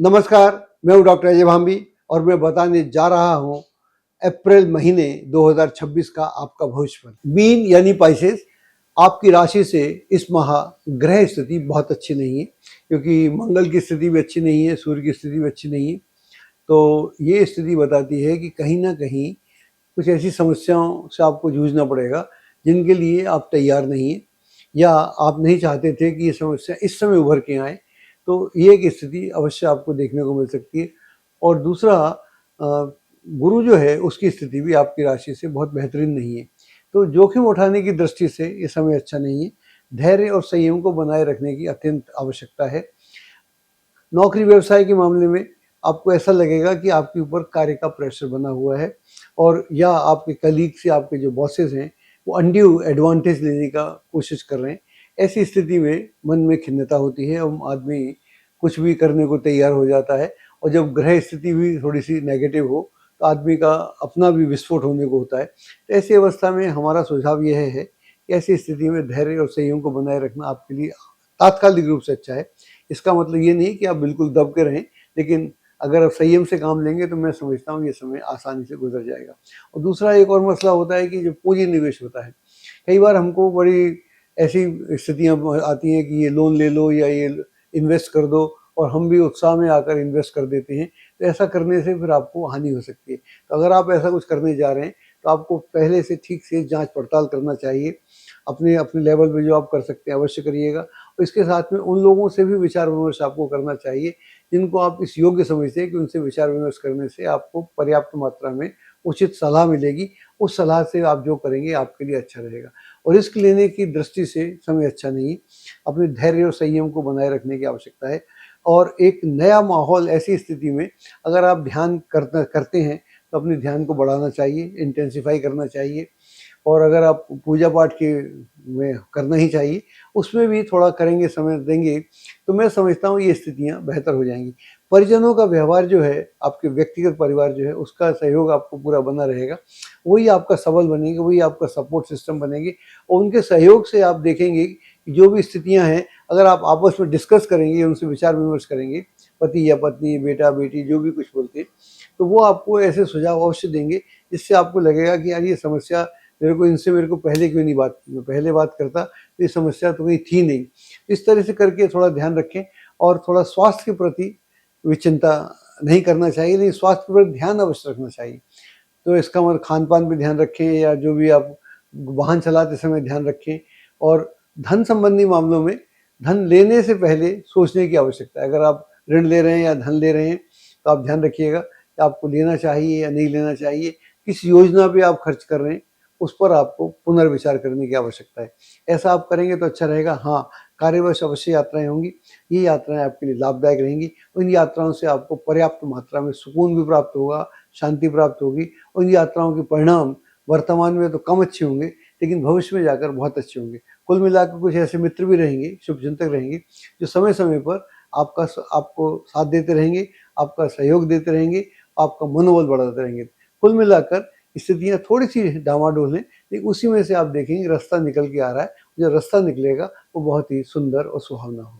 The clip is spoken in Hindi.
नमस्कार, मैं हूँ डॉक्टर अजय भांबी और मैं बताने जा रहा हूँ अप्रैल महीने 2026 का आपका भविष्यफल। मीन यानी पाइसेस, आपकी राशि से इस माह ग्रह स्थिति बहुत अच्छी नहीं है, क्योंकि मंगल की स्थिति भी अच्छी नहीं है, सूर्य की स्थिति भी अच्छी नहीं है। तो ये स्थिति बताती है कि कहीं ना कहीं कुछ ऐसी समस्याओं से आपको जूझना पड़ेगा जिनके लिए आप तैयार नहीं हैं, या आप नहीं चाहते थे कि ये समस्या इस समय उभर के आए। तो ये एक स्थिति अवश्य आपको देखने को मिल सकती है। और दूसरा, गुरु जो है उसकी स्थिति भी आपकी राशि से बहुत बेहतरीन नहीं है। तो जोखिम उठाने की दृष्टि से ये समय अच्छा नहीं है। धैर्य और संयम को बनाए रखने की अत्यंत आवश्यकता है। नौकरी व्यवसाय के मामले में आपको ऐसा लगेगा कि आपके ऊपर कार्य का प्रेशर बना हुआ है, और या आपके कलीग से, आपके जो बॉसेस हैं, वो अनड्यू एडवांटेज लेने का कोशिश कर रहे हैं। ऐसी स्थिति में मन में खिन्नता होती है और आदमी कुछ भी करने को तैयार हो जाता है। और जब ग्रह स्थिति भी थोड़ी सी नेगेटिव हो तो आदमी का अपना भी विस्फोट होने को होता है। तो ऐसी अवस्था में हमारा सुझाव यह है कि ऐसी स्थिति में धैर्य और संयम को बनाए रखना आपके लिए तात्कालिक रूप से अच्छा है। इसका मतलब ये नहीं कि आप बिल्कुल दब के रहें, लेकिन अगर आप संयम से काम लेंगे तो मैं समझता हूँ ये समय आसानी से गुजर जाएगा। और दूसरा एक और मसला होता है कि जो पूंजी निवेश होता है, कई बार हमको बड़ी ऐसी स्थितियाँ आती हैं कि ये लोन ले लो या ये इन्वेस्ट कर दो, और हम भी उत्साह में आकर इन्वेस्ट कर देते हैं। तो ऐसा करने से फिर आपको हानि हो सकती है। तो अगर आप ऐसा कुछ करने जा रहे हैं तो आपको पहले से ठीक से जांच पड़ताल करना चाहिए। अपने अपने लेवल पे जो आप कर सकते हैं अवश्य करिएगा। और इसके साथ में उन लोगों से भी विचार विमर्श आपको करना चाहिए जिनको आप इस योग्य समझते हैं कि उनसे विचार विमर्श करने से आपको पर्याप्त मात्रा में उचित सलाह मिलेगी। उस सलाह से आप जो करेंगे आपके लिए अच्छा रहेगा। और रिस्क लेने की दृष्टि से समय अच्छा नहीं है। अपने धैर्य और संयम को बनाए रखने की आवश्यकता है। और एक नया माहौल, ऐसी स्थिति में अगर आप ध्यान करते हैं तो अपने ध्यान को बढ़ाना चाहिए, इंटेंसिफाई करना चाहिए। और अगर आप पूजा पाठ के में करना ही चाहिए, उसमें भी थोड़ा करेंगे, समय देंगे, तो मैं समझता हूँ ये स्थितियाँ बेहतर हो जाएंगी। परिजनों का व्यवहार जो है, आपके व्यक्तिगत परिवार जो है, उसका सहयोग आपको पूरा बना रहेगा। वही आपका सबल बनेंगे, वही आपका सपोर्ट सिस्टम बनेंगे। और उनके सहयोग से आप देखेंगे कि जो भी स्थितियाँ हैं, अगर आप आपस में डिस्कस करेंगे, उनसे विचार विमर्श करेंगे, पति या पत्नी, बेटा बेटी, जो भी कुछ बोलते हैं, तो वो आपको ऐसे सुझाव अवश्य देंगे जिससे आपको लगेगा कि यार ये समस्या मेरे को पहले क्यों नहीं बात की, मैं पहले बात करता तो ये समस्या तो कहीं थी नहीं। इस तरह से करके थोड़ा ध्यान रखें। और थोड़ा स्वास्थ्य के प्रति विचिंता नहीं करना चाहिए, लेकिन स्वास्थ्य पर ध्यान अवश्य रखना चाहिए। तो इसका मतलब खान पान पे ध्यान रखें, या जो भी आप वाहन चलाते समय ध्यान रखें। और धन संबंधी मामलों में धन लेने से पहले सोचने की आवश्यकता है। अगर आप ऋण ले रहे हैं या धन ले रहे हैं तो आप ध्यान रखिएगा कि आपको लेना चाहिए या नहीं लेना चाहिए। किस योजना पे आप खर्च कर रहे हैं उस पर आपको पुनर्विचार करने की आवश्यकता है। ऐसा आप करेंगे तो अच्छा रहेगा। हाँ, कार्यवश अवश्य यात्राएं होंगी। ये यात्राएं आपके लिए लाभदायक रहेंगी। इन यात्राओं से आपको पर्याप्त मात्रा में सुकून भी प्राप्त होगा, शांति प्राप्त होगी। और इन यात्राओं के परिणाम वर्तमान में तो कम अच्छे होंगे, लेकिन भविष्य में जाकर बहुत अच्छे होंगे। कुल मिलाकर कुछ ऐसे मित्र भी रहेंगे, शुभचिंतक रहेंगे, जो समय समय पर आपको साथ देते रहेंगे, आपका सहयोग देते रहेंगे, आपका मनोबल बढ़ाते रहेंगे। कुल मिलाकर स्थितियाँ थोड़ी सी डामाडोल हैं, लेकिन उसी में से आप देखेंगे रास्ता निकल के आ रहा है। जो रास्ता निकलेगा वो बहुत ही सुंदर और सुहावना होगा।